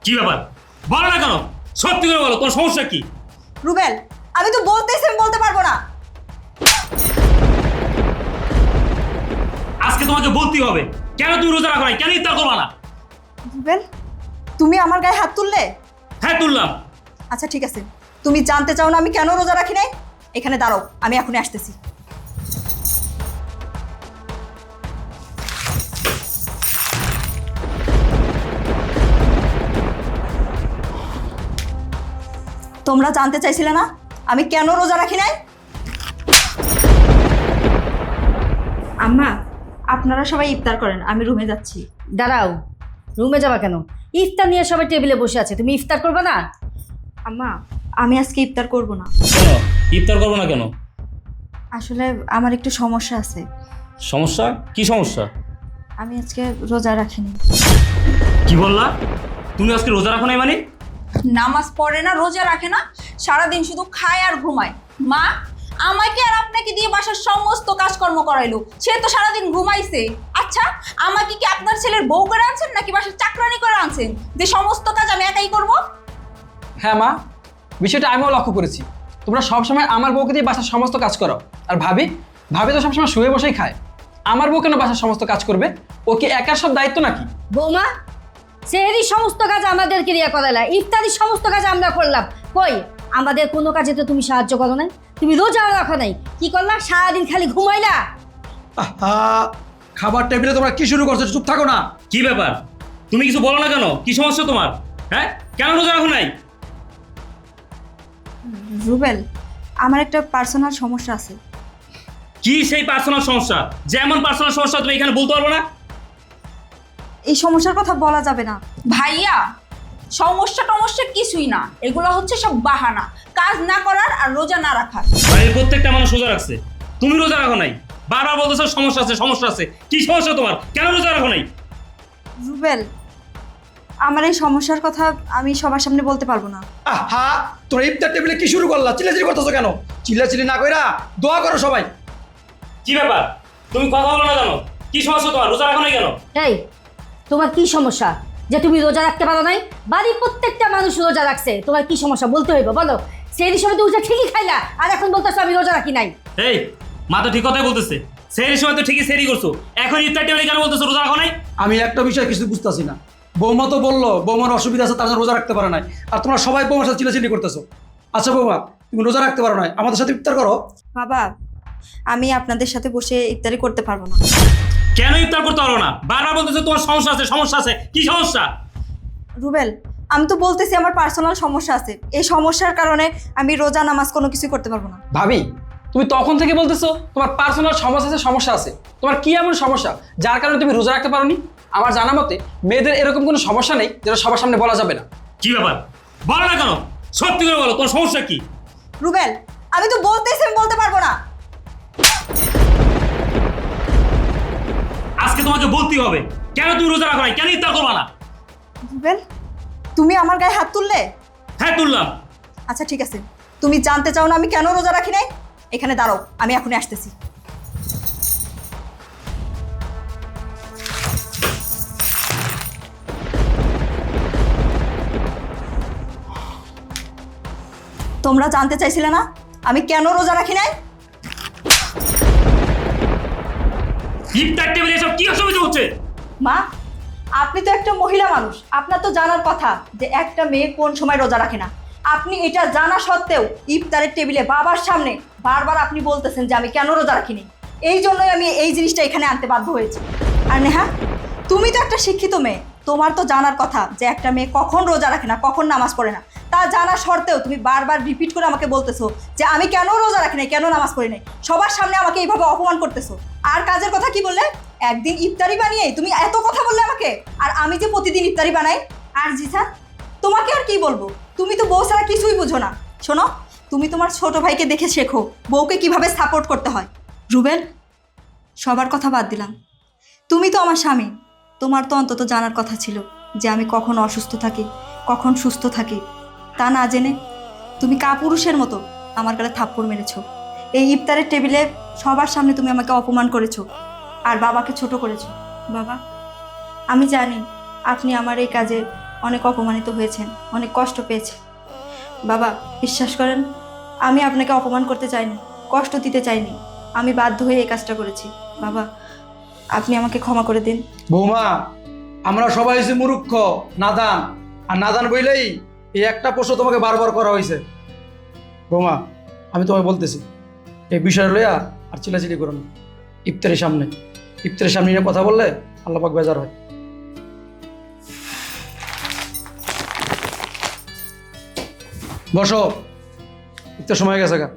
কি ব্যাপার? বলো না কেন? সত্যি করে বলো, তোর সমস্যা কি? রুবেল, আমি তো বলতেছি আমি বলতে পারবো না। আজকে তোমাকে বলতেই হবে। কেন তুমি রোজা রাখো নাই? কেন ইফতার করবা না? রুবেল, তুমি আমার গায়ে হাত তুললে? হ্যাঁ, তুললাম। আচ্ছা ঠিক আছে, তুমি জানতে চাও না আমি কেন রোজা রাখি নাই? এখানে দাঁড়াও, আমি এখনই আসতেছি। তোমরা জানতে চাইছিলে না আমি কেন রোজা রাখি নাই? আম্মা, আপনারা সবাই ইফতার করেন, আমি রুমে যাচ্ছি। দাঁড়াও, রুমে যাবা কেন? ইফতার নিয়ে সবাই টেবিলে বসে আছে, তুমি ইফতার করবে না? আম্মা, আমি আজকে ইফতার করব না। কেন ইফতার করবো না কেন? আসলে আমার একটু সমস্যা আছে। সমস্যা? কি সমস্যা? আমি আজকে রোজা রাখিনি। কি বললা? তুমি আজকে রোজা রাখো নাই মানে? নামাজ পড়ে না, রোজা রাখে না, সারাদিন শুধু খায় আর ঘুমায়। মা, আমাকে আর আপনাকে দিয়ে বাসার সমস্ত কাজকর্ম করাইলো, সে তো সারাদিন ঘুমাইছে। আচ্ছা, আমাকে কি আপনার ছেলের বউ করে আনছেন নাকি বাসার চাকরানি করে আনছেন যে সমস্ত কাজ আমি একাই করব? হ্যাঁ মা, বিষয়টা আমিও লক্ষ্য করেছি। তোমরা সবসময় আমার বউকে দিয়ে বাসার সমস্ত কাজ করো। আর ভাবি ভাবি তো সবসময় শুয়ে বসেই খায়। আমার বউ কেন বাসার সমস্ত কাজ করবে? ও কি একার সব দায়িত্ব নাকি? বৌমা, সেহরির সমস্ত কাজ আমাদেরকে দিয়ে করালা, ইফতারির সমস্ত কাজ আমরা করলাম। কই, আমাদের কোনো কাজে তো তুমি সাহায্য করো নাই। তুমি রোজা রাখো নাই, কি করলা? সারাদিন খালি ঘুমাইলা। আহা, খাবার টেবিলে তোমরা কি শুরু করছো? চুপ থাকো না। কি ব্যাপার? তুমি কিছু বলো না কেন? কি সমস্যা তোমার? হ্যাঁ, কেন রোজা রাখো নাই? রুবেল, আমার একটা পার্সোনাল সমস্যা আছে। কি সেই পার্সোনাল সমস্যা? যেমন পার্সোনাল সমস্যা তুমি এখানে বলতে পারবো না? এই সমস্যার কথা বলা যাবে না। ভাইয়া, সমস্যা টমস্যা কিছুই না, এগুলো হচ্ছে সব বাহানা, কাজ না করার আর রোজা না রাখার। বাড়ির প্রত্যেকটা মানুষ রোজা রাখছে, তুমি রোজা রাখো নাই। বারবার বলতেছো সমস্যা আছে, সমস্যা আছে। কি সমস্যা তোমার? কেন রোজা রাখো নাই? রুবেল, আমার এই সমস্যার কথা আমি সবার সামনে বলতে পারবো না। আহা, তোমরা ইফতার টেবিলে কি শুরু করলা? চিল্লাচিল্লি করতেছো কেন? চিল্লাচিল্লি না কইরা দোয়া করো সবাই। কি ব্যাপার? তুমি কথা বলো না কেন? কি সমস্যা তোমার? রোজা রাখো নাই কেন? এই, তোমার কি সমস্যা যে তুমি রোজা রাখতে পারো নাই? বাড়ির প্রত্যেকটা মানুষ রোজা রাখছে, তোমার কি সমস্যা বলতে হইব, বলো। সেই সময় তো উঠে ঠিকই খাইলা, আর এখন বলতেছো আমি রোজা রাখি নাই। এই, মা তো ঠিক কথাই বলতেছে। সেই সময় তো ঠিকই সেরি করছো, এখন ইফতার টেবিলে কেন বলতেছো রোজা রাখো নাই? আমি একটা বিষয় কিছু বুঝতেছি না। বৌমা তো বললো বৌমার অসুবিধা আছে, তার জন্য রোজা রাখতে পারে নাই। আর তোমরা সবাই বৌমার সাথে চিল্লাচিল্লি করতেছো। আচ্ছা বৌমা, তুমি রোজা রাখতে পারো নাই, আমাদের সাথে ইফতার করো। বাবা, আমি আপনাদের সাথে বসে ইফতারি করতে পারবো না। কেন ইফতার করতে পারো না? বারবার বলতেছো তোমার সমস্যা আছে, সমস্যা আছে। কি সমস্যা? রুবেল, আমি তো বলতেছি আমার পার্সোনাল সমস্যা আছে। এই সমস্যার কারণে আমি রোজা নামাজ কোনো কিছু করতে পারবো না। ভাবি, তুমি তখন থেকে বলতেছো তোমার পার্সোনাল সমস্যা আছে। তোমার কি এমন সমস্যা যার কারণে তুমি রোজা রাখতে পারোনি? আমার জানা মতে মেয়েদের এরকম কোনো সমস্যা নেই যেটা সবার সামনে বলা যাবে না। কি ব্যাপার? বলো না কেন? সত্যি করে বলো, তোমার সমস্যা কি? রুবেল, আমি তো বলতেছি আমি বলতে পারবো না। আজকে তোমাকে বলতেই হবে। কেন তুমি রোজা রাখো নাই? কেন ইফতার করবা না? রুবেল, তুমি আমার গায়ে হাত তুললে? হ্যাঁ, তুললাম। আচ্ছা ঠিক আছে, তুমি জানতে চাও না আমি কেন রোজা রাখি নাই? এখানে দাঁড়াও, আমি এখনই আসতেছি। তোমরা জানতে চাইছিলে না আমি কেন রোজা রাখি নাই? ইফতার টেবিলে এসব কি অসুবিধা হচ্ছে? মা, আপনি তো একটা মহিলা মানুষ, আপনার তো জানার কথা যে একটা মেয়ে কোন সময় রোজা রাখে না। আপনি এটা জানা সত্ত্বেও ইফতারের টেবিলে বাবার সামনে বারবার আপনি বলতেছেন যে আমি কেন রোজা রাখিনি। এই জন্যই আমি এই জিনিসটা এখানে আনতে বাধ্য হয়েছি। আর নেহা, তুমি তো একটা শিক্ষিত মেয়ে, তোমার তো জানার কথা যে একটা মেয়ে কখন রোজা রাখে না, কখন নামাজ পড়ে না। তা জানা সত্ত্বেও তুমি বারবার রিপিট করে আমাকে বলতেছো যে আমি কেন রোজা রাখি নাই, কেন নামাজ পড়ি নাই। সবার সামনে আমাকে এইভাবে অপমান করতেছো। আর কাজের কথা কি বললে? একদিন ইফতারি বানিয়ে তুমি এত কথা বললে আমাকে, আর আমি যে প্রতিদিন ইফতারি বানাই। আর জিসান, তোমাকে আর কি বলবো, তুমি তো বউ ছাড়া কিছুই বুঝো না। শোনো, তুমি তোমার ছোট ভাইকে দেখে শেখো বউকে কিভাবে সাপোর্ট করতে হয়। রুবেল, সবার কথা বাদ দিলাম, তুমি তো আমার স্বামী, তোমার তো অন্তত জানার কথা ছিল যে আমি কখন অসুস্থ থাকি, কখন সুস্থ থাকি। তা না জেনে তুমি কাপুরুষের মতো আমার গালে থাপ্পড় মেরেছো। এই ইফতারের টেবিলে সবার সামনে তুমি আমাকে অপমান করেছো আর বাবাকে ছোট করেছো। বাবা, আমি জানি আপনি আমার এই কাজে অনেক অপমানিত হয়েছেন, অনেক কষ্ট পেয়েছেন। বাবা বিশ্বাস করেন, আমি আপনাকে অপমান করতে চাইনি, কষ্ট দিতে চাইনি, আমি বাধ্য হয়ে এই কাজটা করেছি। বাবা আপনি আমাকে ক্ষমা করে দিন। বৌমা, আমরা সবাই হয়েছি মূর্খ, নাদান। আর নাদান বইলেই এই একটা প্রশ্ন তোমাকে বারবার করা হয়েছে। বৌমা, আমি তোমায় বলতেছি, এই বিষয় লইয়া আর চিলাচিলি করো না। ইফতারের সামনে নিয়ে কথা বললে আল্লাহ পাক বেজার হয়। বসো, ইফতার সময় গেছে গা।